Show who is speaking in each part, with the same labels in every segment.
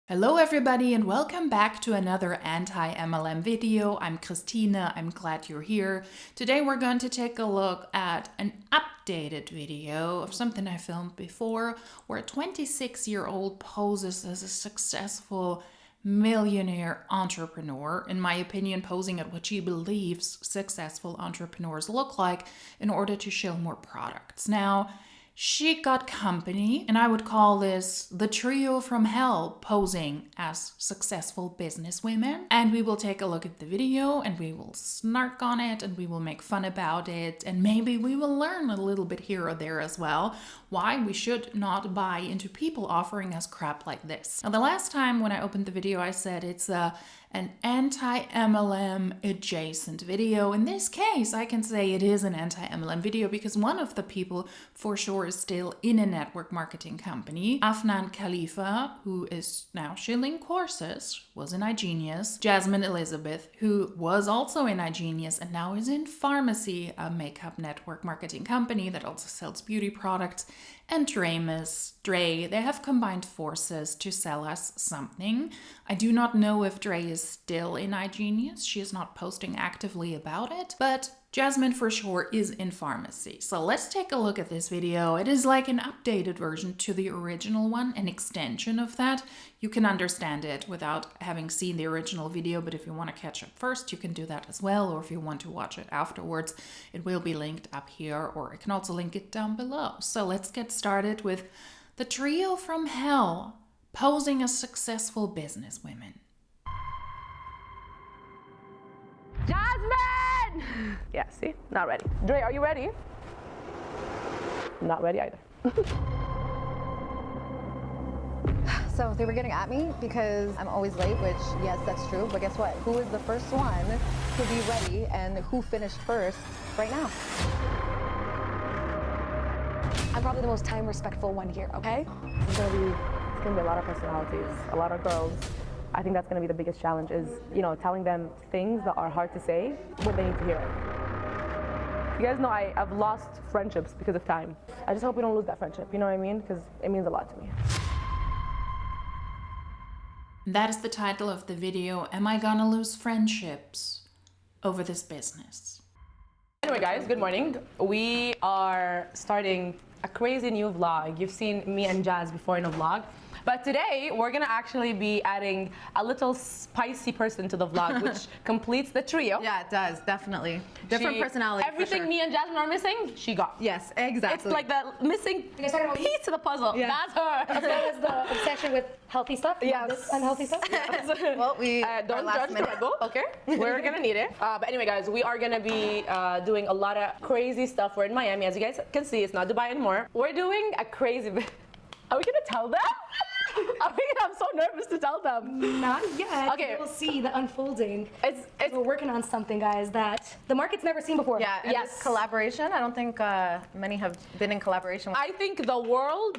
Speaker 1: Hello everybody and welcome back to another anti-MLM video. I'm Christina, I'm glad you're here. Today we're going to take a look at an updated video of something I filmed before where a 26-year-old poses as a successful millionaire entrepreneur, in my opinion posing at what she believes successful entrepreneurs look like in order to show more products. Now, she got company, and I would call this the trio from hell posing as successful businesswomen. And we will take a look at the video and we will snark on it and we will make fun about it. And maybe we will learn a little bit here or there as well why we should not buy into people offering us crap like this. Now, the last time when I opened the video, I said it's an anti-MLM adjacent video. In this case, I can say it is an anti-MLM video because one of the people for sure is still in a network marketing company. Afnan Khalifa, who is now shilling courses, was in iGenius. Jasmine Elizabeth, who was also in iGenius and now is in Pharmacy, a makeup network marketing company that also sells beauty products. And Dre, they have combined forces to sell us something. I do not know if Dre is still in iGenius. She is not posting actively about it, but Jasmine for sure is in Pharmacy. So let's take a look at this video. It is like an updated version to the original one, an extension of that. You can understand it without having seen the original video, but if you want to catch up first, you can do that as well. Or if you want to watch it afterwards, it will be linked up here, or I can also link it down below. So let's get started with the trio from hell posing as successful businesswomen.
Speaker 2: Jasmine! Yeah, see? Not ready. Dre, are you ready? Not ready either.
Speaker 3: So they were getting at me because I'm always late, which, yes, that's true. But guess what? Who is the first one to be ready and who finished first right now?
Speaker 4: I'm probably the most time respectful one here, okay?
Speaker 2: It's gonna be a lot of personalities, a lot of girls. I think that's gonna be the biggest challenge is, telling them things that are hard to say when they need to hear it. You guys know I've lost friendships because of time. I just hope we don't lose that friendship, you know what I mean? Because it means a lot to me.
Speaker 1: That is the title of the video, Am I Gonna Lose Friendships Over This Business?
Speaker 2: Anyway guys, good morning. We are starting a crazy new vlog. You've seen me and Jazz before in a vlog. But today, we're gonna actually be adding a little spicy person to the vlog, which completes the trio.
Speaker 3: Yeah, it does, definitely. Different personality.
Speaker 2: Everything me and Jasmine are missing, she got.
Speaker 3: Yes, exactly.
Speaker 2: It's like the missing piece of the puzzle.
Speaker 3: Yeah.
Speaker 2: That's her.
Speaker 4: As well as the obsession with healthy stuff,
Speaker 2: Yes.
Speaker 4: this unhealthy stuff.
Speaker 3: Well, we
Speaker 2: Don't judge the Red Bull, okay? We're gonna need it. But anyway, guys, we are gonna be doing a lot of crazy stuff. We're in Miami, as you guys can see. It's not Dubai anymore. We're doing a crazy. Are we gonna tell them? I'm so nervous to tell them.
Speaker 4: Not yet.
Speaker 2: Okay.
Speaker 4: We'll see the unfolding.
Speaker 2: It's
Speaker 4: We're working on something, guys, that the market's never seen before.
Speaker 3: Yeah, and
Speaker 2: Yes.
Speaker 3: this collaboration, I don't think many have been in collaboration with.
Speaker 2: I think the world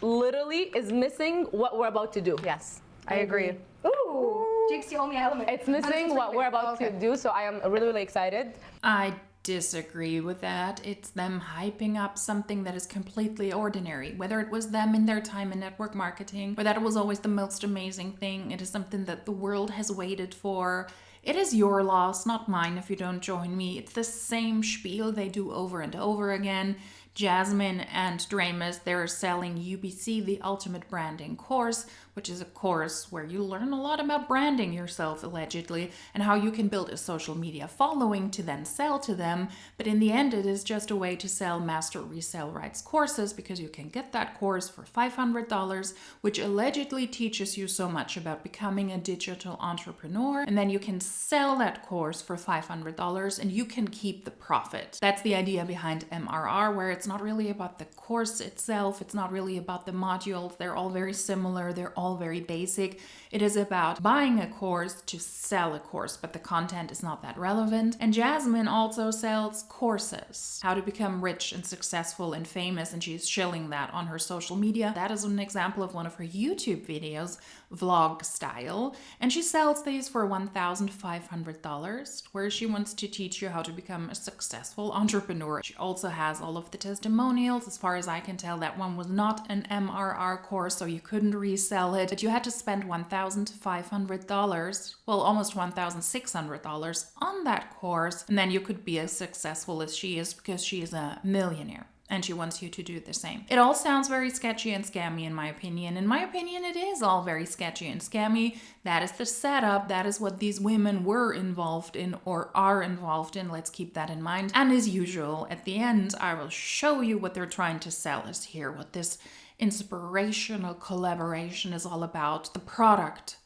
Speaker 2: literally is missing what we're about to do.
Speaker 3: Yes, I agree.
Speaker 4: Ooh. Jinx, you owe me an element.
Speaker 2: It's missing what we're about to do, so I am really, really excited.
Speaker 1: I disagree with that. It's them hyping up something that is completely ordinary. Whether it was them in their time in network marketing or that it was always the most amazing thing, it is something that the world has waited for. It is your loss, not mine if you don't join me. It's the same spiel they do over and over again. Jasmine and Dramus, they're selling UBC, the Ultimate Branding Course, which is a course where you learn a lot about branding yourself, allegedly, and how you can build a social media following to then sell to them. But in the end, it is just a way to sell master resale rights courses because you can get that course for $500, which allegedly teaches you so much about becoming a digital entrepreneur. And then you can sell that course for $500 and you can keep the profit. That's the idea behind MRR, where it's not really about the course itself. It's not really about the modules. They're all very similar. They're all very basic. It is about buying a course to sell a course, but the content is not that relevant. And Jasmine also sells courses, how to become rich and successful and famous, and she's shilling that on her social media. That is an example of one of her YouTube videos, vlog style, and she sells these for $1,500, where she wants to teach you how to become a successful entrepreneur. She also has all of the testimonials. As far as I can tell, that one was not an MRR course, so you couldn't resell it, but you had to spend $1,500, well, almost $1,600 on that course, and then you could be as successful as she is because she is a millionaire. And she wants you to do the same. It all sounds very sketchy and scammy in my opinion. In my opinion, it is all very sketchy and scammy. That is the setup. That is what these women were involved in or are involved in. Let's keep that in mind. And as usual, at the end, I will show you what they're trying to sell us here, what this inspirational collaboration is all about. The product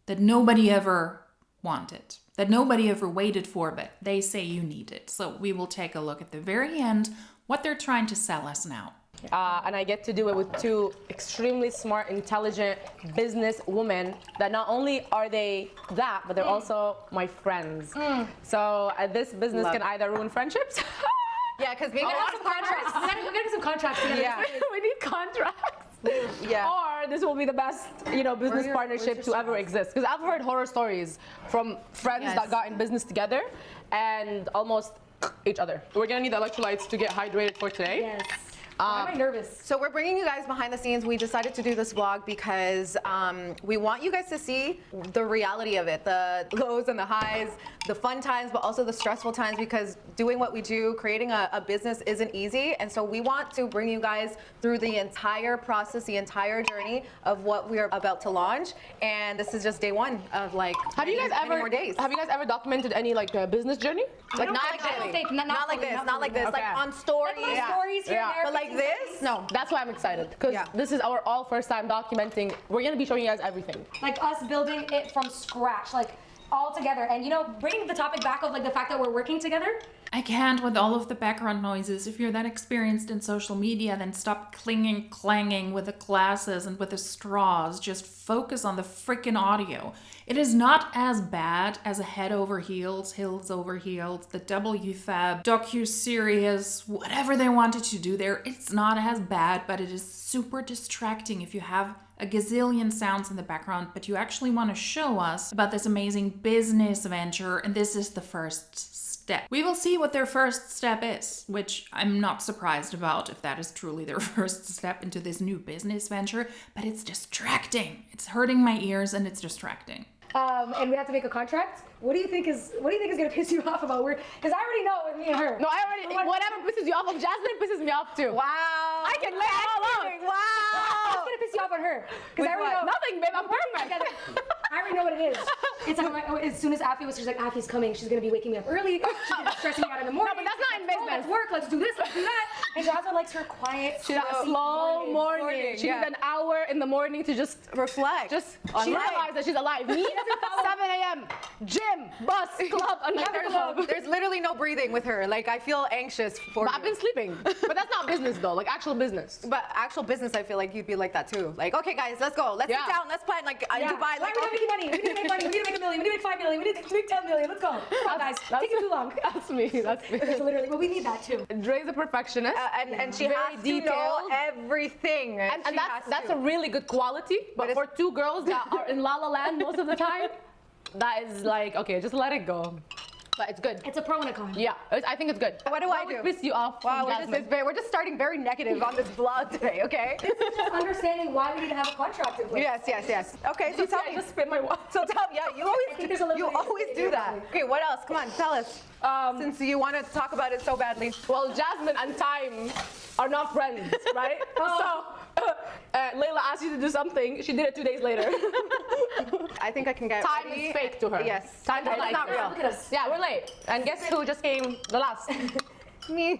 Speaker 1: that nobody ever wanted, that nobody ever waited for, but they say you need it. So we will take a look at the very end what they're trying to sell us now.
Speaker 2: And I get to do it with two extremely smart, intelligent business women that not only are they that, but they're also my friends. So this business can either ruin friendships.
Speaker 3: Yeah, because maybe
Speaker 4: We're gonna get some contracts together.
Speaker 3: Yeah.
Speaker 2: We need contracts.
Speaker 3: Yeah.
Speaker 2: Or this will be the best, business partnership to ever exist. Because I've heard horror stories from friends that got in business together and almost each other. We're gonna need electrolytes to get hydrated for today.
Speaker 4: Yes. Why am I nervous?
Speaker 3: So we're bringing you guys behind the scenes. We decided to do this vlog because we want you guys to see the reality of it, the lows and the highs, the fun times, but also the stressful times, because doing what we do, creating a business isn't easy. And so we want to bring you guys through the entire process, the entire journey of what we're about to launch. And this is just day one of like
Speaker 2: Have you guys
Speaker 3: many
Speaker 2: ever
Speaker 3: more days.
Speaker 2: Have you guys ever documented any business journey?
Speaker 3: Like not like this, not like this, like on stories.
Speaker 4: Like stories here and there.
Speaker 3: But like this, no.
Speaker 2: That's why I'm excited, because this is our all first time documenting. We're gonna be showing you guys everything.
Speaker 4: Like us building it from scratch, like all together. And bringing the topic back of like the fact that we're working together.
Speaker 1: I can't with all of the background noises. If you're that experienced in social media, then stop clanging with the glasses and with the straws. Just focus on the freaking audio. It is not as bad as a Head Over Heels, Hills Over Heels, the WFAB, docu-series, whatever they wanted to do there. It's not as bad, but it is super distracting if you have a gazillion sounds in the background, but you actually want to show us about this amazing business venture, and this is the first step. We will see what their first step is, which I'm not surprised about if that is truly their first step into this new business venture, but it's distracting. It's hurting my ears and it's distracting.
Speaker 4: And we have to make a contract. What do you think is gonna piss you off about because I already know with me and her.
Speaker 2: No, whatever pisses you off of Jasmine pisses me off too.
Speaker 3: Wow.
Speaker 2: I can lay it all out.
Speaker 3: Wow.
Speaker 4: What's gonna piss you off on her? Because I already know.
Speaker 2: Nothing, babe. I'm perfect.
Speaker 4: I already know what it is. It's like as soon as Affy was, she's like, Affy's coming. She's gonna be waking me up early. She's gonna be stressing me out in the morning.
Speaker 2: No, but that's not in business.
Speaker 4: Let's work. Let's do this. Let's do that. And Jasmine likes her quiet,
Speaker 2: She's a slow morning. She needs an hour in the morning to just
Speaker 3: reflect.
Speaker 2: She realizes that she's alive. Me, 7 a.m. Gym, bus, club, another club.
Speaker 3: There's literally no breathing with her. Like I feel anxious for
Speaker 2: But I've been sleeping. But that's not business though, like actual business.
Speaker 3: But actual business, I feel like you'd be like that too. Like, okay guys, let's go. Let's sit down, let's plan like in Dubai.
Speaker 4: Like, we're making money. We need to make money. We need to make $1 million. We need to make $5 million. We need to make $10 million. Let's go. Come on guys. Taking too long.
Speaker 2: That's me.
Speaker 4: It's literally, but we need that too.
Speaker 2: Dre's a perfectionist.
Speaker 3: And she has to know everything.
Speaker 2: And that's a really good quality. But for two girls that are in La La Land most of the time, that is like, okay, just let it go. But it's good.
Speaker 4: It's a pro and a con.
Speaker 2: Yeah, I think it's good.
Speaker 3: What do I do?
Speaker 2: What would piss you off?
Speaker 3: Wow, we're just starting very negative on this vlog today, okay?
Speaker 4: It's just understanding why we need to have a contract in place.
Speaker 3: Yes. Okay, so tell me.
Speaker 2: Just spit my water.
Speaker 3: So tell me, you always do that. Okay, what else? Come on, tell us. Since you want to talk about it so badly.
Speaker 2: Well, Jasmine and Time are not friends, right? So, Layla asked you to do something. She did it 2 days later.
Speaker 3: I think I can get
Speaker 2: Time
Speaker 3: ready.
Speaker 2: is fake to her.
Speaker 3: Yes.
Speaker 2: Time is
Speaker 3: not real.
Speaker 4: Look at us.
Speaker 2: Yeah, we're late. And guess who just came the last?
Speaker 3: Me.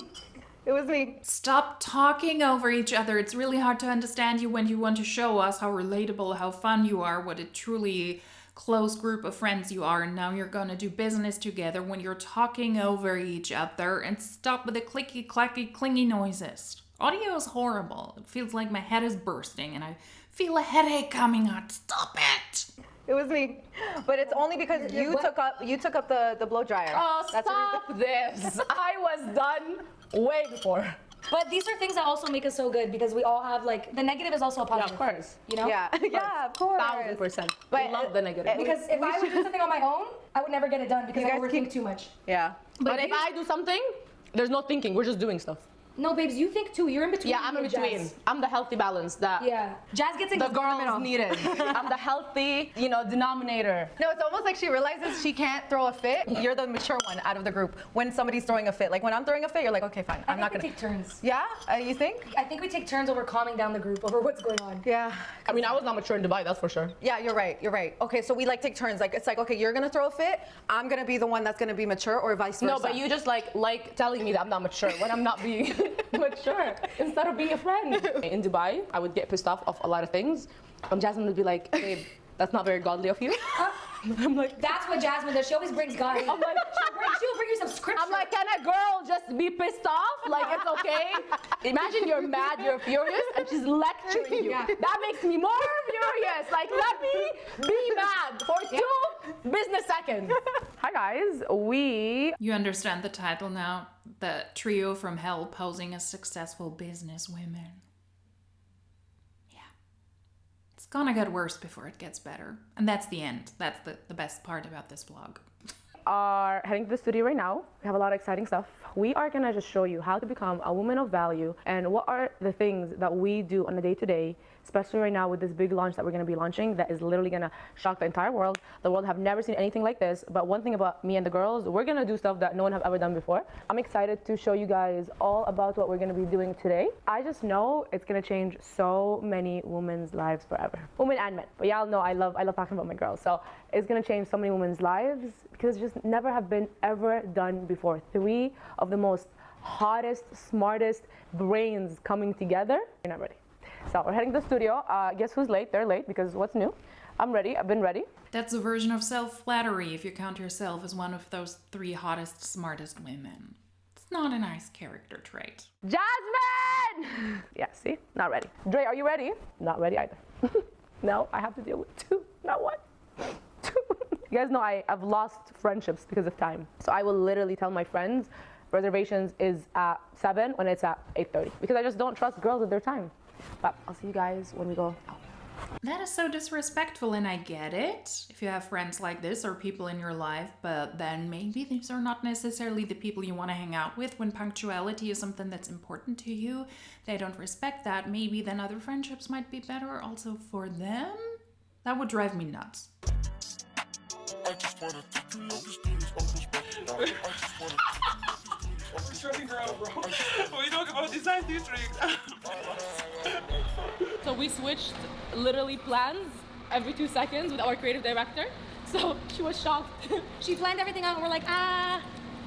Speaker 3: It was me.
Speaker 1: Stop talking over each other. It's really hard to understand you when you want to show us how relatable, how fun you are, what a truly close group of friends you are, and now you're gonna do business together when you're talking over each other. And stop with the clicky, clacky, clingy noises. Audio is horrible. It feels like my head is bursting and I feel a headache coming on. Stop it!
Speaker 3: It was me. But it's only because you took up the blow dryer.
Speaker 2: Oh,
Speaker 3: That's
Speaker 2: stop this. I was done way before.
Speaker 4: But these are things that also make us so good because we all have like the negative is also a positive.
Speaker 2: Yeah, of course.
Speaker 4: You know?
Speaker 3: Yeah, of course.
Speaker 2: 1000%.
Speaker 3: But
Speaker 2: I love the negative.
Speaker 4: Because if I would do something on my own, I would never get it done because I
Speaker 3: guys
Speaker 4: overthink too much.
Speaker 3: Yeah.
Speaker 2: But if I do something, there's no thinking. We're just doing stuff.
Speaker 4: No, babes, you think too. You're in between.
Speaker 2: Yeah, I'm in
Speaker 4: me and
Speaker 2: between.
Speaker 4: Jazz.
Speaker 2: I'm the healthy balance that
Speaker 4: Yeah. Jazz gets in
Speaker 2: the
Speaker 4: the middle.
Speaker 2: girls needed. I'm the healthy, denominator.
Speaker 3: No, it's almost like she realizes she can't throw a fit. You're the mature one out of the group when somebody's throwing a fit. Like when I'm throwing a fit, you're like, okay, fine, I'm not
Speaker 4: I
Speaker 3: gonna.
Speaker 4: think we take turns.
Speaker 3: Yeah, you think?
Speaker 4: I think we take turns over calming down the group over what's going on.
Speaker 3: Yeah.
Speaker 2: I mean, I was not mature in Dubai, that's for sure.
Speaker 3: Yeah, you're right. You're right. Okay, so we like take turns. Like it's like, okay, you're gonna throw a fit. I'm gonna be the one that's gonna be mature, or vice versa.
Speaker 2: No, but you just like telling me that I'm not mature when I'm not being mature instead of being a friend. In Dubai, I would get pissed off of a lot of things. And Jasmine would be like, babe, that's not very godly of you. I'm like,
Speaker 4: That's what Jasmine does. She always brings God.
Speaker 2: I'm like,
Speaker 4: she'll bring you some scripture.
Speaker 2: I'm like, can a girl just be pissed off? Like, it's okay. Imagine you're mad, you're furious, and she's lecturing you.
Speaker 4: Yeah.
Speaker 2: That makes me more furious. Like, let me be mad for 2 business seconds. Hi guys,
Speaker 1: You understand the title now? The trio from hell posing as successful business women. Yeah. It's gonna get worse before it gets better. And that's the end. That's the best part about this vlog.
Speaker 2: are heading to the studio right now. We have a lot of exciting stuff. We are gonna just show you how to become a woman of value and what are the things that we do on a day-to-day, especially right now with this big launch that we're gonna be launching that is literally gonna shock the entire world. The world have never seen anything like this, but one thing about me and the girls, we're gonna do stuff that no one have ever done before. I'm excited to show you guys all about what we're gonna be doing today. I just know it's gonna change so many women's lives forever. Women and men, but y'all know I love talking about my girls. So it's gonna change so many women's lives because it just never have been ever done before. 3 of the most hottest, smartest brains coming together. You're not ready. So we're heading to the studio. Guess who's late? They're late because what's new? I'm ready. I've been ready.
Speaker 1: That's a version of self-flattery if you count yourself as one of those 3 hottest, smartest women. It's not a nice character trait.
Speaker 2: Jasmine! Yeah, see? Not ready. Dre, are you ready? Not ready either. No, I have to deal with 2, not 1. 2. You guys know I've lost friendships because of time. So I will literally tell my friends reservations is at 7 when it's at 8:30 because I just don't trust girls with their time. But I'll see you guys when we go out.
Speaker 1: That is so disrespectful, and I get it if you have friends like this or people in your life, but then maybe these are not necessarily the people you want to hang out with. When punctuality is something that's important to you, they don't respect that. Maybe then other friendships might be better also for them. That would drive me nuts.
Speaker 5: I just wanna take you long distance, unprofessional. I just wanna
Speaker 6: We're shutting her out, bro. We talk about design district.
Speaker 7: So we switched literally plans every 2 seconds with our creative director. So she was shocked.
Speaker 4: She planned everything out and we're like, I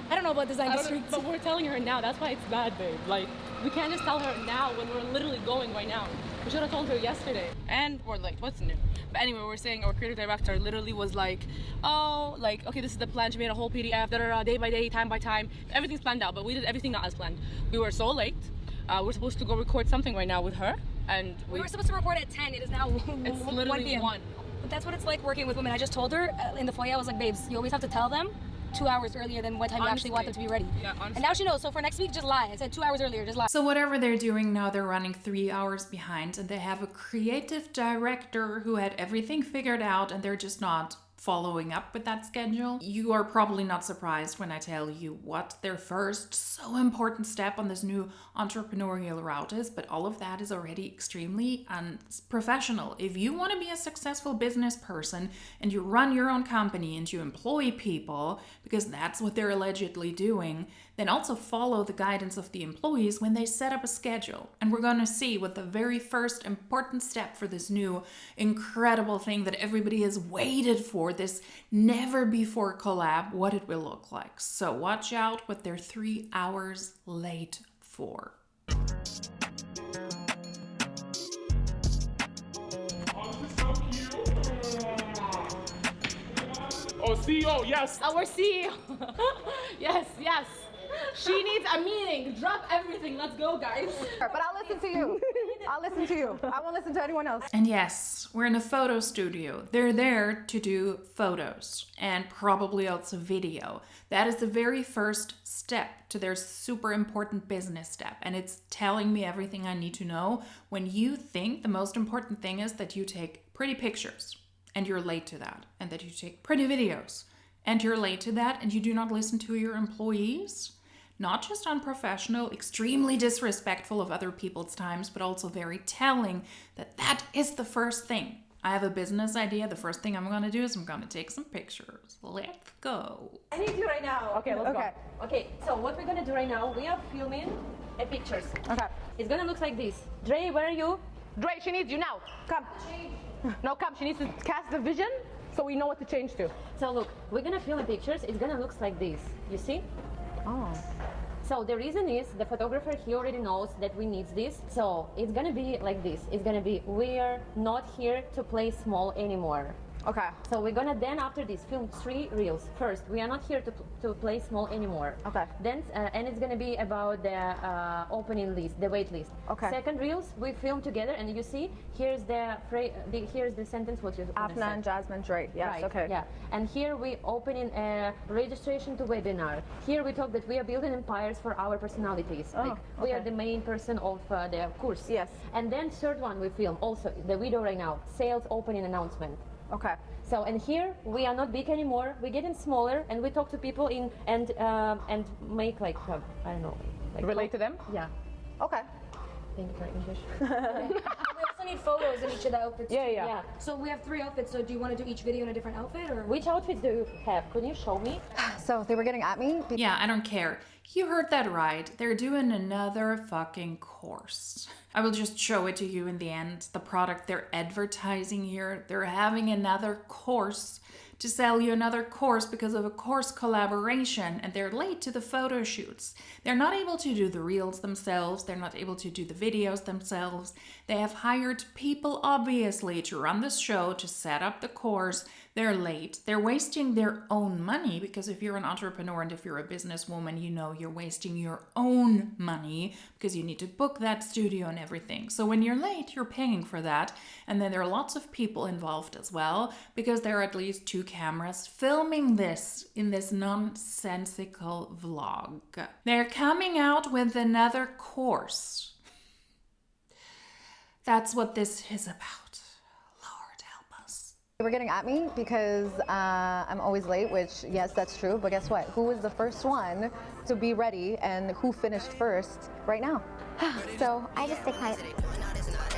Speaker 4: don't know about design district.
Speaker 7: But we're telling her now. That's why it's bad, babe. Like, we can't just tell her now when we're literally going right now. We should have told her yesterday. And we're like, what's new? But anyway, we're saying our creative director literally was like, oh, like, okay, this is the plan. She made a whole PDF, day by day, time by time. Everything's planned out, but we did everything not as planned. We were so late. We're supposed to go record something right now with her. And
Speaker 4: We were supposed to record at 10. It is now
Speaker 7: it's
Speaker 4: 1
Speaker 7: literally
Speaker 4: p.m.
Speaker 7: 1.
Speaker 4: But that's what it's like working with women. I just told her in the foyer, I was like, babes, you always have to tell them 2 hours earlier than what time you actually want them to be ready.
Speaker 7: Yeah, honestly.
Speaker 4: And now she knows. So for next week, just lie. I said 2 hours earlier, just lie.
Speaker 1: So whatever they're doing now, they're running 3 hours behind, and they have a creative director who had everything figured out, and they're just not following up with that schedule. You are probably not surprised when I tell you what their first so important step on this new entrepreneurial route is, but all of that is already extremely unprofessional. If you want to be a successful business person and you run your own company and you employ people, because that's what they're allegedly doing, then also follow the guidance of the employees when they set up a schedule. And we're going to see what the very first important step for this new incredible thing that everybody has waited for, this never before collab, what it will look like. So watch out what they're 3 hours late for.
Speaker 6: Oh, this is so cute. Oh, CEO, yes.
Speaker 7: Our CEO. Yes. She needs a meeting. Drop everything. Let's go, guys.
Speaker 3: But I'll listen to you. I'll listen to you. I won't listen to anyone else.
Speaker 1: And yes, we're in a photo studio. They're there to do photos and probably also video. That is the very first step to their super important business step. And it's telling me everything I need to know when you think the most important thing is that you take pretty pictures and you're late to that, and that you take pretty videos and you're late to that, and you do not listen to your employees. not just unprofessional, extremely disrespectful of other people's times, but also very telling that that is the first thing. I have a business idea. The first thing I'm going to do is I'm going to take some pictures. Let's go.
Speaker 7: I need you right now.
Speaker 2: Okay, let's go.
Speaker 7: Okay, so what we're gonna do right now, we are filming pictures.
Speaker 2: Okay.
Speaker 7: It's gonna look like this. Dre, where are you?
Speaker 2: Dre, she needs you now. Come. No, come. She needs to cast the vision so we know what to change to.
Speaker 7: So look, we're gonna film pictures. It's gonna look like this. You see?
Speaker 2: Oh.
Speaker 7: So the reason is the photographer, he already knows that we need this. So it's gonna be like this. It's gonna be, we're not here to play small anymore.
Speaker 2: Okay.
Speaker 7: So we're gonna then after this film 3 reels. First, we are not here to play small anymore.
Speaker 2: Okay.
Speaker 7: Then and it's gonna be about the opening list, the wait list.
Speaker 2: Okay.
Speaker 7: Second reels we film together, and you see here's here's the sentence what you're gonna say.
Speaker 2: Afnan, Jasmine, Dre. Yes.
Speaker 7: Right,
Speaker 2: Okay.
Speaker 7: Yeah. And here we opening a registration to webinar. Here we talk that we are building empires for our personalities.
Speaker 2: Oh,
Speaker 7: like we are
Speaker 2: okay.
Speaker 7: the main person of the course.
Speaker 2: Yes.
Speaker 7: And then third one we film also the video right now, sales opening announcement.
Speaker 2: Okay.
Speaker 7: So and here we are not big anymore. We're getting smaller, and we talk to people and make like I don't know. Like
Speaker 2: Relate to them?
Speaker 7: Yeah.
Speaker 2: Okay.
Speaker 7: Thank you for English.
Speaker 4: We also need photos in each of the outfits.
Speaker 2: Yeah,
Speaker 4: too.
Speaker 2: yeah.
Speaker 7: Yeah.
Speaker 4: So we have 3 outfits. So do you want to do each video in a different outfit, or?
Speaker 7: Which outfits do you have? Could you show me?
Speaker 3: So they were getting at me.
Speaker 1: Yeah, I don't care. You heard that right. They're doing another fucking course. I will just show it to you in the end. The product they're advertising here. They're having another course to sell you another course because of a course collaboration, and they're late to the photo shoots. They're not able to do the reels themselves. They're not able to do the videos themselves. They have hired people, obviously, to run this show, to set up the course. They're late. They're wasting their own money, because if you're an entrepreneur and if you're a businesswoman, you know you're wasting your own money because you need to book that studio and everything. So when you're late, you're paying for that. And then there are lots of people involved as well, because there are at least 2 cameras filming this in this nonsensical vlog. They're coming out with another course. That's what this is about. Lord help us.
Speaker 3: They were getting at me because I'm always late, which yes, that's true. But guess what? Who was the first one to be ready, and who finished first right now? So
Speaker 8: I just stick my,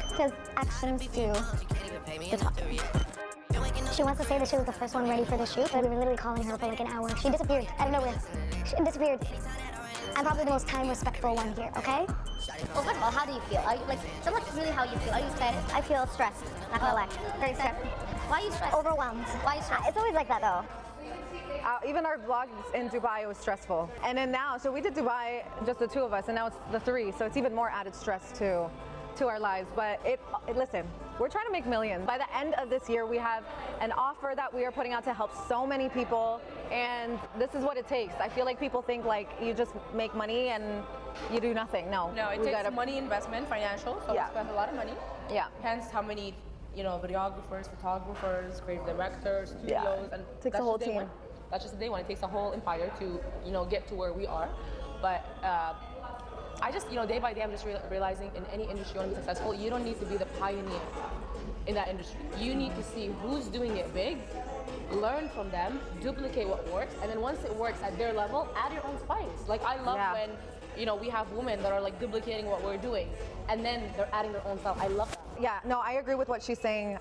Speaker 8: because actions do the talking. She wants to say that she was the first one ready for the shoot, but we were literally calling her for like an hour. She disappeared out of nowhere. She disappeared. I'm probably the most time-respectful one here, okay?
Speaker 9: Well, first of all, how do you feel? Are you, like, tell us really how you feel. Are you excited?
Speaker 8: I feel stressed, not gonna lie.
Speaker 9: Very stressed. Why are you stressed?
Speaker 8: Overwhelmed.
Speaker 9: Why are you stressed?
Speaker 8: It's always like that though.
Speaker 3: even our vlogs in Dubai, it was stressful. And then now, so we did Dubai, just the 2 of us, and now it's the 3. So it's even more added stress to our lives. But listen, we're trying to make millions. By the end of this year, we have an offer that we are putting out to help so many people, and this is what it takes. I feel like people think like you just make money and you do nothing. No,
Speaker 7: it takes money investment, financial, so we spend a lot of money.
Speaker 3: Yeah.
Speaker 7: Hence how many, videographers, photographers, creative directors, studios, and
Speaker 3: it takes a whole team.
Speaker 7: That's just the day one. It takes a whole empire to, get to where we are. But I just, day by day, I'm just realizing in any industry you want to be successful, you don't need to be the pioneer in that industry. You need to see who's doing it big, learn from them, duplicate what works, and then once it works at their level, add your own spice. Like I love when, we have women that are like duplicating what we're doing, and then they're adding their own style. I love that.
Speaker 3: Yeah, no, I agree with what she's saying.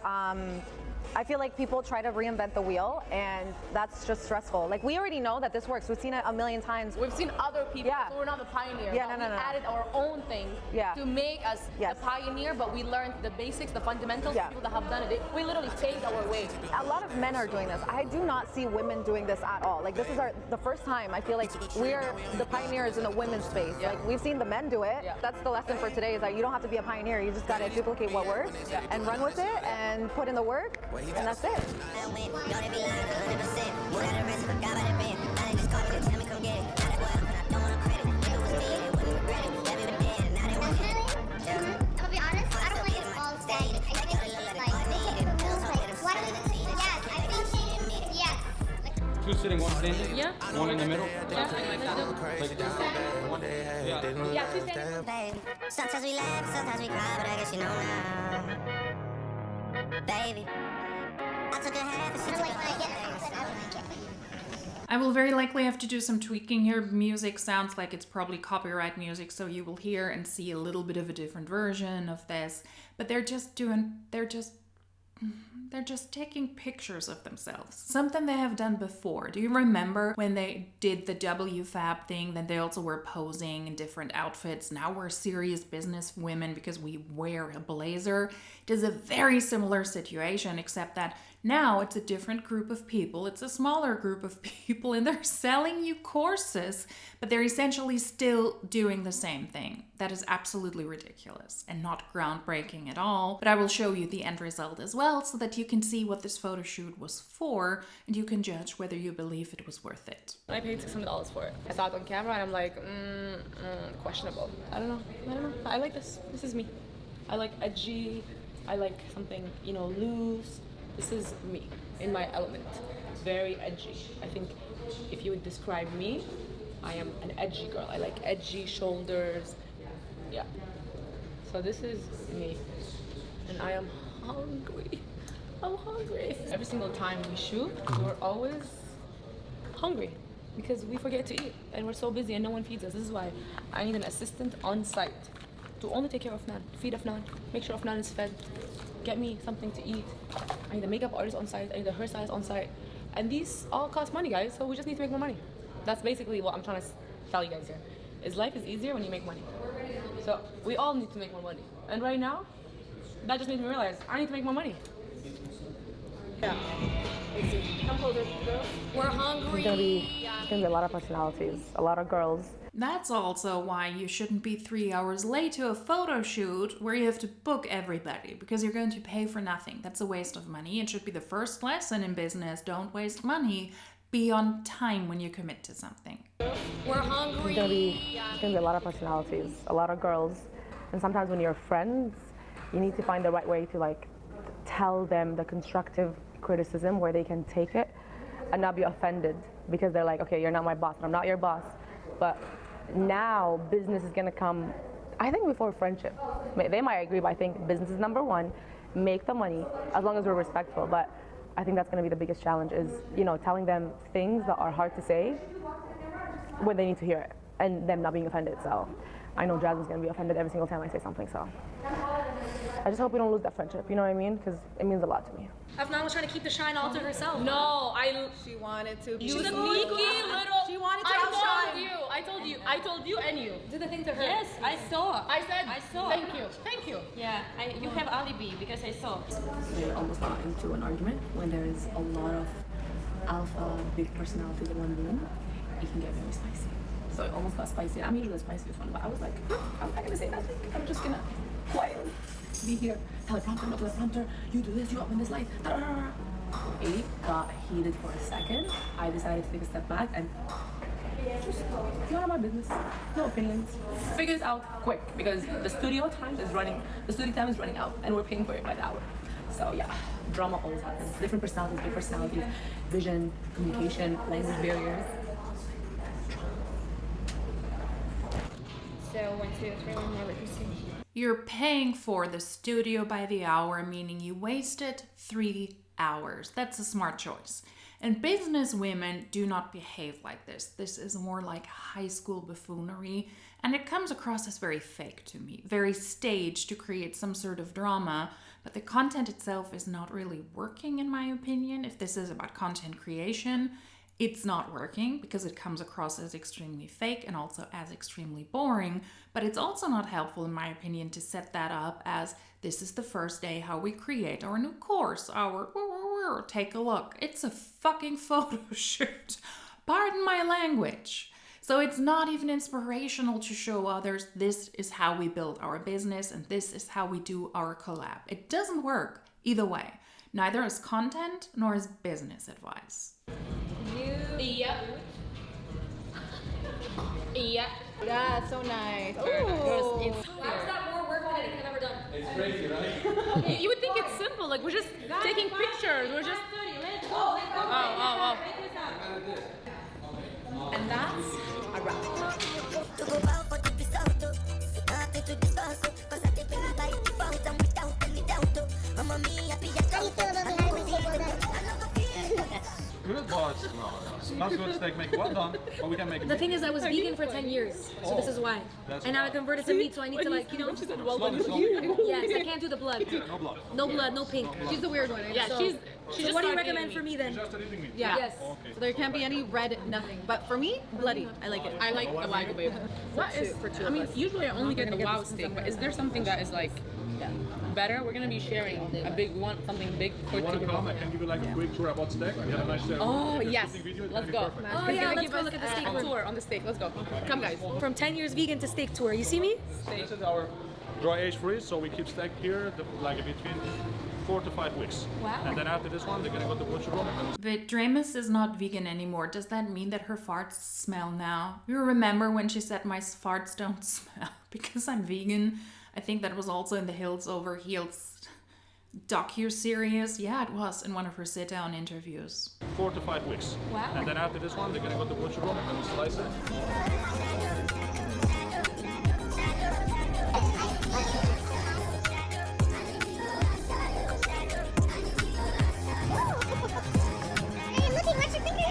Speaker 3: I feel like people try to reinvent the wheel, and that's just stressful. Like, we already know that this works. We've seen it a million times.
Speaker 7: We've seen other people, so we're not the pioneer.
Speaker 3: Yeah,
Speaker 7: we added our own thing to make us the pioneer, but we learned the basics, the fundamentals. People that have done it, we literally paved our way.
Speaker 3: A lot of men are doing this. I do not see women doing this at all. Like, this is the first time I feel like we're the pioneers in the women's space. Like, we've seen the men do it. That's the lesson for today, is that you don't have to be a pioneer. You just got to duplicate what works and run with it and put in the work, and that's it.
Speaker 6: Two sitting, one standing?
Speaker 7: Yeah.
Speaker 6: One in the middle?
Speaker 8: Babe, sometimes we laugh, sometimes we cry, but I guess you know now. Baby, I took a half and she took a whole.
Speaker 1: I will very likely have to do some tweaking here. Music sounds like it's probably copyright music, so you will hear and see a little bit of a different version of this. But they're just taking pictures of themselves. Something they have done before. Do you remember when they did the WFAB thing? Then they also were posing in different outfits. Now we're serious business women because we wear a blazer. It is a very similar situation, except that now it's a different group of people. It's a smaller group of people, and they're selling you courses, but they're essentially still doing the same thing. That is absolutely ridiculous and not groundbreaking at all. But I will show you the end result as well so that you can see what this photo shoot was for and you can judge whether you believe it was worth it.
Speaker 7: I paid $600 for it. I saw it on camera and I'm like, questionable. I don't know. I like this. This is me. I like edgy. I like something, loose. This is me in my element. Very edgy. I think if you would describe me, I am an edgy girl. I like edgy shoulders. Yeah. So this is me. And I am hungry. I'm hungry. Every single time we shoot, we're always hungry because we forget to eat and we're so busy and no one feeds us. This is why I need an assistant on site to only take care of Afnan, feed Afnan, make sure Afnan is fed, get me something to eat. I need a makeup artist on site, I need a hairstylist on site. And these all cost money, guys, so we just need to make more money. That's basically what I'm trying to tell you guys here, is life is easier when you make money. So we all need to make more money. And right now, that just made me realize I need to make more money. Yeah. Come closer, girls.
Speaker 9: We're hungry.
Speaker 2: There's gonna be a lot of personalities, a lot of girls.
Speaker 1: That's also why you shouldn't be 3 hours late to a photo shoot where you have to book everybody because you're going to pay for nothing. That's a waste of money. It should be the first lesson in business. Don't waste money. Be on time when you commit to something.
Speaker 9: We're hungry.
Speaker 2: There's gonna be a lot of personalities, a lot of girls. And sometimes when you're friends, you need to find the right way to tell them the constructive criticism where they can take it and not be offended because they're like, okay, you're not my boss, and I'm not your boss. But now business is gonna come, I think, before friendship. They might agree, but I think business is number one. Make the money as long as we're respectful. But I think that's gonna be the biggest challenge is, telling them things that are hard to say when they need to hear it and them not being offended. So I know Jasmine's gonna be offended every single time I say something, so I just hope we don't lose that friendship, you know what I mean? Because it means a lot to me.
Speaker 4: Afnan was trying to keep the shine all to herself.
Speaker 7: No,
Speaker 3: She wanted to be.
Speaker 7: you sneaky little.
Speaker 3: She wanted to
Speaker 7: I
Speaker 3: outshine.
Speaker 7: told you and you.
Speaker 4: Do the thing to her.
Speaker 10: Yes, I saw.
Speaker 7: I said,
Speaker 10: I saw.
Speaker 7: Thank you.
Speaker 10: Yeah, you have alibi because I saw.
Speaker 11: They almost got into an argument when there's a lot of alpha, big personalities in one room. It can get very spicy. So it almost got spicy. I'm usually the spiciest one, but I was like, I'm not gonna say nothing. I'm just gonna quietly be here. Teleprompter, no teleprompter. You do this, you open this light. It got heated for a second. I decided to take a step back and just none of my business. No opinions. Figure this out quick because the studio time is running out and we're paying for it by the hour. So yeah, drama always happens. Different personalities, big personalities, vision, communication, language barriers.
Speaker 10: So 1, 2, 3, 1 more. Let me see.
Speaker 1: You're paying for the studio by the hour, meaning you wasted 3 hours. That's a smart choice. And business women do not behave like this. This is more like high school buffoonery, and it comes across as very fake to me, very staged to create some sort of drama, but the content itself is not really working in my opinion. If this is about content creation, it's not working because it comes across as extremely fake and also as extremely boring, but it's also not helpful in my opinion to set that up as this is the first day how we create our new course, take a look. It's a fucking photo shoot. Pardon my language. So it's not even inspirational to show others this is how we build our business and this is how we do our collab. It doesn't work either way, neither as content nor as business advice.
Speaker 3: Yeah, that's so nice.
Speaker 7: Girls,
Speaker 4: How is that more work than anything I've ever done?
Speaker 6: It's crazy, right?
Speaker 7: You would think it's simple, like we're just taking pictures, we're just... Oh.
Speaker 3: And that's a wrap.
Speaker 6: Good boss. Not good steak make well done, but we can make it.
Speaker 4: The thing is, I was vegan for 10 years, so this is why. And now I converted to meat, so I need to like, you know. Yes, I can't do the blood.
Speaker 6: No blood.
Speaker 4: No blood, no pink.
Speaker 3: She's the weird one.
Speaker 7: Yeah,
Speaker 3: so,
Speaker 7: she's
Speaker 4: So what do you recommend for me then?
Speaker 6: Just eating meat.
Speaker 3: Yeah.
Speaker 4: Yes.
Speaker 3: So there can't be any red, nothing. But for me, bloody. I like it.
Speaker 7: I like the Wagyu babe. What is? I mean, usually I only get the wow steak, but is there something that is like better? We're gonna be sharing a big one, something big for
Speaker 6: You want
Speaker 7: two.
Speaker 6: to come? I can give you like a quick tour about steak. We have a nice
Speaker 7: Oh yes,
Speaker 6: video.
Speaker 7: let's go.
Speaker 4: Oh yeah, let's go look at the steak
Speaker 7: A
Speaker 4: room.
Speaker 7: tour on the steak. Let's go. Come guys.
Speaker 4: From 10 years vegan to steak tour. You see me?
Speaker 6: This is our dry age free, so we keep steak here like between 4 to 5 weeks.
Speaker 4: Wow.
Speaker 6: And then after this one, they're gonna go to butcher room.
Speaker 1: But Dramus is not vegan anymore. Does that mean that her farts smell now? You remember when she said my farts don't smell because I'm vegan? I think that was also in the Hills Over Heels docu-series. Yeah, it was in one of her sit-down interviews.
Speaker 6: 4 to 5 weeks.
Speaker 4: Wow.
Speaker 6: And then after this one, they're gonna go to butcher room and then we slice it.
Speaker 8: Hey, look, what's your finger?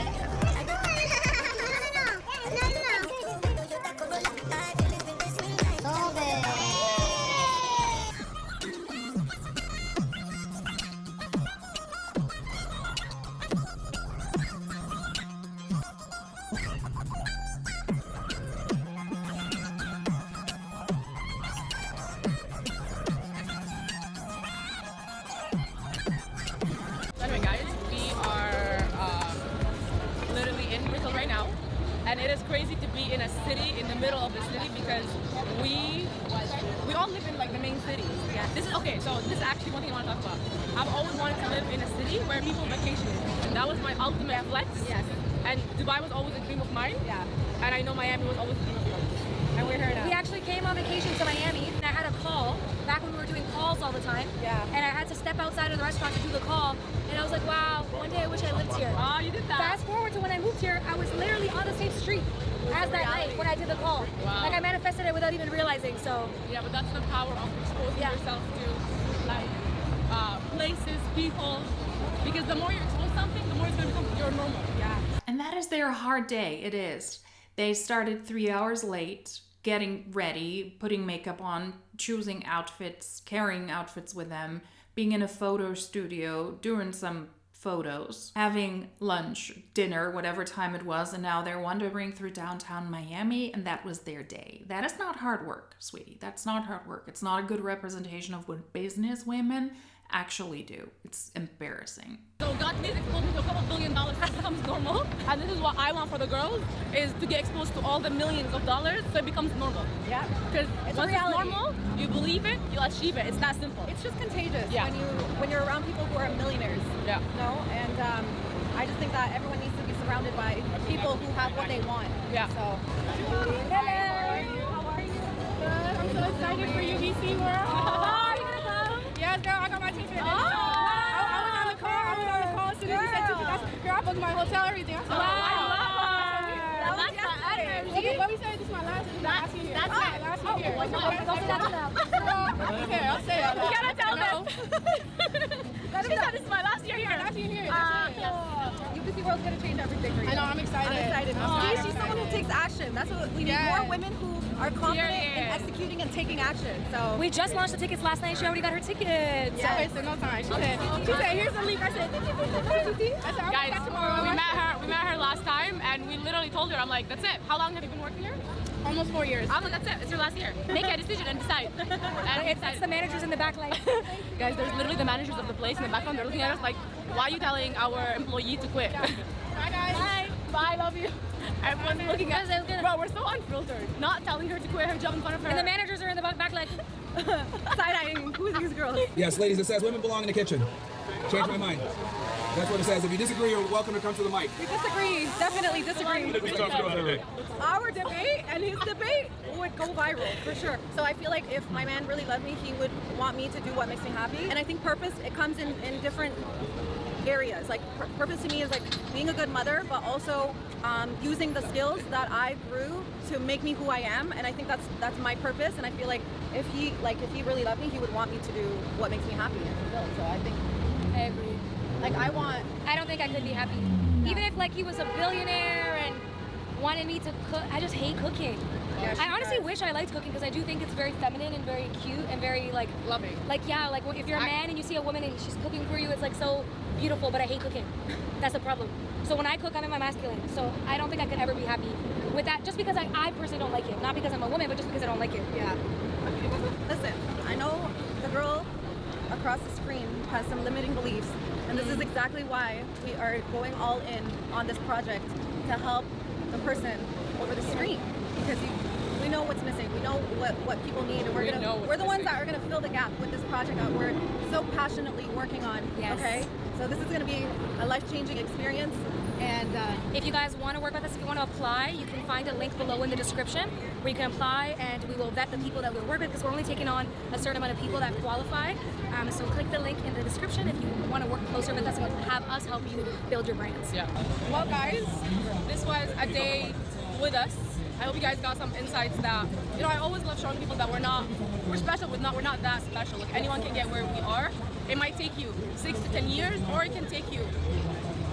Speaker 7: Anyway, guys, we are literally in Bristol right now, and it is crazy to be in a city in the middle of the city because we all live in like the main cities. Yeah. This is okay. So this is actually one thing I want to talk about. I've always wanted to live in a city where people vacation, and that was my ultimate flex.
Speaker 3: Yes.
Speaker 7: And Dubai was always a dream of mine.
Speaker 3: Yeah.
Speaker 7: And I know Miami was always a dream of yours. And we're here now.
Speaker 4: We actually came on vacation to Miami, and I had a call back when we were doing calls all the time.
Speaker 3: Yeah.
Speaker 4: And I had to step outside of the restaurant to do the call, and I was like, wow, one day I wish I lived here.
Speaker 7: Oh, you did that.
Speaker 4: Fast forward to when I moved here, I was literally on the same street as that night when I did the call.
Speaker 7: Wow.
Speaker 4: Like I manifested it without even realizing. So
Speaker 7: Yeah, but that's the power of exposing yourself to like places, people. Because the more you expose something, the more it's gonna become your normal. Yeah.
Speaker 1: And that is their hard day. It is. They started 3 hours late, getting ready, putting makeup on, choosing outfits, carrying outfits with them, being in a photo studio, doing some photos, having lunch, dinner, whatever time it was, and now they're wandering through downtown Miami, and that was their day. That is not hard work, sweetie. That's not hard work. It's not a good representation of what business women actually do. It's embarrassing.
Speaker 7: So God please expose me to a couple $1 billion so it becomes normal. And this is what I want for the girls, is to get exposed to all the millions of dollars so it becomes normal.
Speaker 3: Yeah.
Speaker 7: Because
Speaker 3: It's
Speaker 7: once
Speaker 3: a
Speaker 7: it's
Speaker 3: reality.
Speaker 7: normal, you believe it, you'll achieve it. It's that simple.
Speaker 3: It's just contagious
Speaker 7: Yeah.
Speaker 3: when you're around people who are millionaires.
Speaker 7: Yeah.
Speaker 3: You know? And I just think that everyone needs to be surrounded by people who have what they want.
Speaker 7: Yeah.
Speaker 3: So.
Speaker 7: Hello. How are you? Good. I'm so excited for you, BC World. Are you gonna come? Yes, girl. I got my ticket. I was on the call. As soon as you said ticket, girl, I booked my hotel, everything. I said,
Speaker 3: That was yesterday.
Speaker 7: Okay, what we said, this is my last year. Last year. That's it. Last year.
Speaker 4: don't say that to them.
Speaker 7: Okay, I'll say it. You gotta tell them. She said this is my last year here. Last year here.
Speaker 3: UPC World's gonna change everything for you.
Speaker 7: I know, I'm excited.
Speaker 3: I'm excited.
Speaker 7: I'm
Speaker 3: She's someone who takes action. That's what we need.
Speaker 7: Yes.
Speaker 3: More women who are confident in
Speaker 7: Period.
Speaker 3: executing and taking action. So
Speaker 4: We just launched the tickets last night. She already got her tickets.
Speaker 7: Yeah, wasted no time. She said, here's the link. I said, guys, we met her last time, and we literally told her, I'm like, that's it. How long have you been working here? Almost 4 years. I'm like, that's it. It's your last year. Make a decision and decide. And
Speaker 4: It's the managers in the back like,
Speaker 7: guys, there's literally the managers of the place in the background. They're looking at us like, why are you telling our employee to quit? Bye, guys. Bye. Bye, love you. Everyone's looking at us. Bro, we're so unfiltered. Not telling her to quit her job in front of her.
Speaker 4: and the managers are in the back like,
Speaker 3: side-eyeing, who are these girls?
Speaker 12: Yes, ladies, it says women belong in the kitchen. Change my mind. That's what it says. If you disagree, you're welcome to come to the mic.
Speaker 3: We disagree, definitely disagree. Our debate and his debate would go viral for sure. So I feel like if my man really loved me, he would want me to do what makes me happy. And I think purpose, it comes in different areas. Like purpose to me is like being a good mother, but also using the skills that I grew to make me who I am. And I think that's my purpose. And I feel like if he really loved me, he would want me to do what makes me happy and fulfilled. So I think
Speaker 4: I agree.
Speaker 3: like I
Speaker 4: don't think I could be happy. Even if like he was a billionaire and wanted me to cook, I just hate cooking.
Speaker 3: Yeah,
Speaker 4: I honestly wish I liked cooking because I do think it's very feminine and very cute and very like
Speaker 3: loving.
Speaker 4: Like yeah, like if you're a man and you see a woman and she's cooking for you, it's like so beautiful. But I hate cooking. That's the problem. So when I cook, I'm in my masculine. So I don't think I could ever be happy with that. Just because I personally don't like it, not because I'm a woman, but just because I don't like it.
Speaker 3: Yeah.
Speaker 13: Listen, I know the girl across the screen has some limiting beliefs, and this is exactly why we are going all in on this project to help the person over the screen, because we know what's missing, we know what people need, and we're the ones that are gonna fill the gap with this project that we're so passionately working on.
Speaker 4: Yes.
Speaker 13: Okay, so this is gonna be a life-changing experience.
Speaker 4: And if you guys want to work with us, if you want to apply, you can find a link below in the description where you can apply, and we will vet the people that we'll work with because we're only taking on a certain amount of people that qualify. So click the link in the description if you want to work closer with us and have us help you build your brands.
Speaker 7: Yeah. Well, guys, this was a day with us. I hope you guys got some insights that, you know, I always love showing people that we're special, we're not that special. Like anyone can get where we are. It might take you 6 to 10 years, or it can take you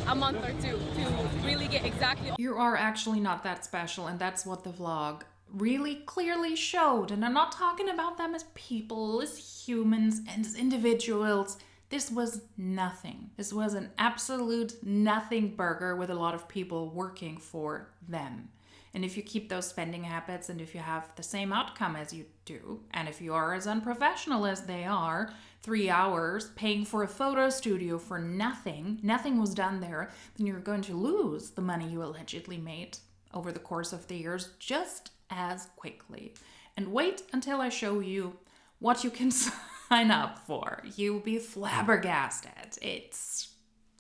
Speaker 7: a month or two to really get exactly.
Speaker 1: You are actually not that special, and that's what the vlog really clearly showed. And I'm not talking about them as people, as humans, and as individuals. This was nothing. This was an absolute nothing burger with a lot of people working for them. And if you keep those spending habits, and if you have the same outcome as you do, and if you are as unprofessional as they are, 3 hours paying for a photo studio for nothing was done there, then you're going to lose the money you allegedly made over the course of the years just as quickly. And wait until I show you what you can sign up for. You'll be flabbergasted. It's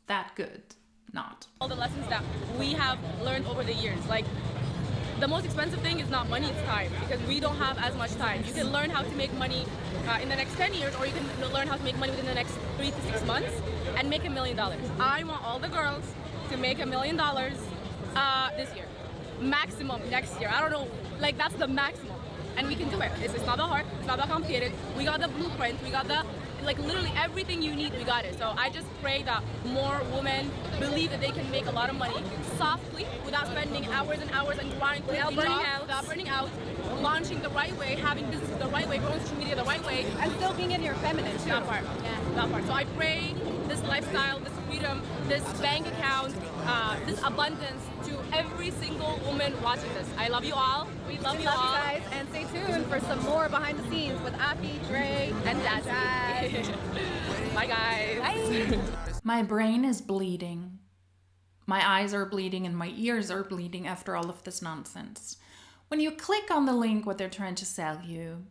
Speaker 1: that good. Not.
Speaker 7: All the lessons that we have learned over the years, like the most expensive thing is not money, it's time, because we don't have as much time. You can learn how to make money in the next 10 years, or you can learn how to make money within the next 3 to 6 months and make $1 million. I want all the girls to make $1 million this year. Maximum next year. I don't know, like that's the maximum. And we can do it. It's not that hard, it's not that complicated. We got the blueprint, we got the, like literally everything you need, we got it. So I just pray that more women believe that they can make a lot of money softly without spending hours and hours and grinding without burning out, launching the right way, having business the right way, growing social media the right way,
Speaker 13: and still being in your feminine too.
Speaker 7: That part.
Speaker 13: Yeah.
Speaker 7: That part. So I pray this lifestyle, this freedom, this bank account, this abundance to every single woman watching this. I love you all. We love you all.
Speaker 13: Guys, and stay tuned for some more behind the scenes with Afi, Dre, and Jazz.
Speaker 7: Bye guys.
Speaker 13: Bye.
Speaker 1: My brain is bleeding. My eyes are bleeding and my ears are bleeding after all of this nonsense. When you click on the link, what they're trying to sell you,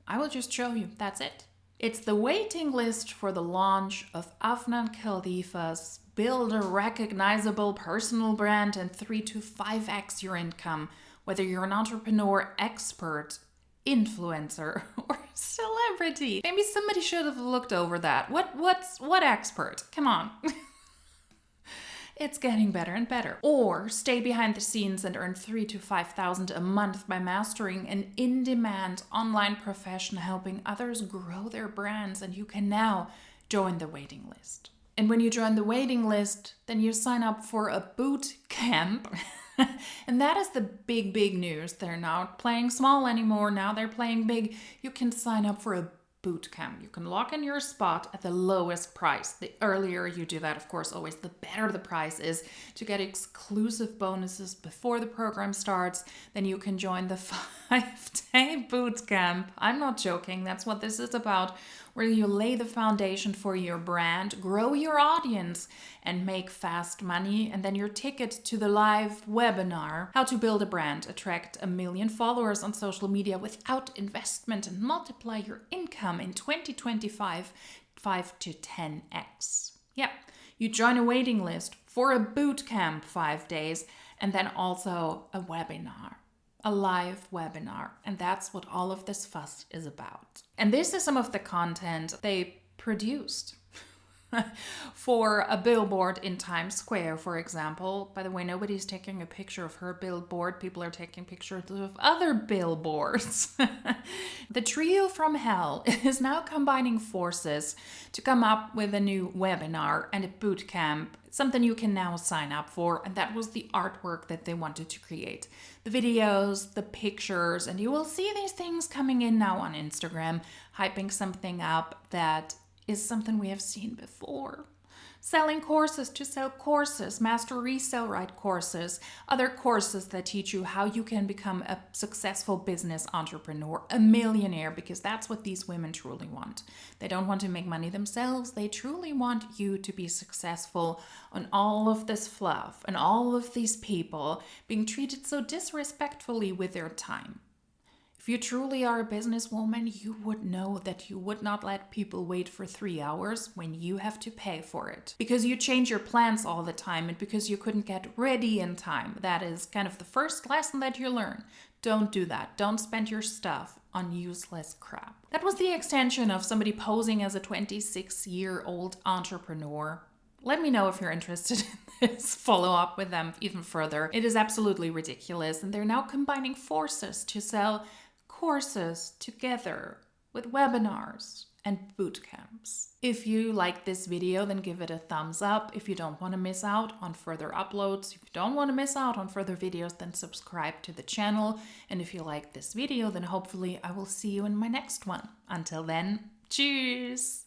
Speaker 1: I will just show you. That's it. It's the waiting list for the launch of Afnan Khaldifa's Build a Recognizable Personal Brand and 3 to 5x your income, whether you're an entrepreneur, expert, influencer, or celebrity. Maybe somebody should have looked over that. What expert? Come on. It's getting better and better. Or stay behind the scenes and earn 3,000 to 5,000 a month by mastering an in-demand online profession helping others grow their brands, and you can now join the waiting list. And when you join the waiting list, then you sign up for a boot camp. And that is the big news. They're not playing small anymore. Now they're playing big. You can sign up for a boot camp. You can lock in your spot at the lowest price. The earlier you do that, of course, always the better the price is. To get exclusive bonuses before the program starts, then you can join the 5-day boot camp. I'm not joking. That's what this is about, where you lay the foundation for your brand, grow your audience, and make fast money. And then your ticket to the live webinar, How to Build a Brand, Attract 1 million followers on social media without investment, and multiply your income in 2025 5 to 10x. Yeah, you join a waiting list for a boot camp 5 days, and then also a webinar. A live webinar, and that's what all of this fuss is about. And this is some of the content they produced. for a billboard in Times Square, for example. By the way, nobody's taking a picture of her billboard. People are taking pictures of other billboards. The trio from hell is now combining forces to come up with a new webinar and a boot camp, something you can now sign up for. And that was the artwork that they wanted to create. The videos, the pictures, and you will see these things coming in now on Instagram, hyping something up that is something we have seen before. Selling courses to sell courses, master resell right courses, other courses that teach you how you can become a successful business entrepreneur, a millionaire, because that's what these women truly want. They don't want to make money themselves. They truly want you to be successful on all of this fluff and all of these people being treated so disrespectfully with their time. If you truly are a businesswoman, you would know that you would not let people wait for 3 hours when you have to pay for it. Because you change your plans all the time and because you couldn't get ready in time. That is kind of the first lesson that you learn. Don't do that. Don't spend your stuff on useless crap. That was the extension of somebody posing as a 26-year-old entrepreneur. Let me know if you're interested in this. Follow up with them even further. It is absolutely ridiculous. And they're now combining forces to sell courses together with webinars and boot camps. If you like this video, then give it a thumbs up. If you don't want to miss out on further uploads, if you don't want to miss out on further videos, then subscribe to the channel. And if you like this video, then hopefully I will see you in my next one. Until then, cheers!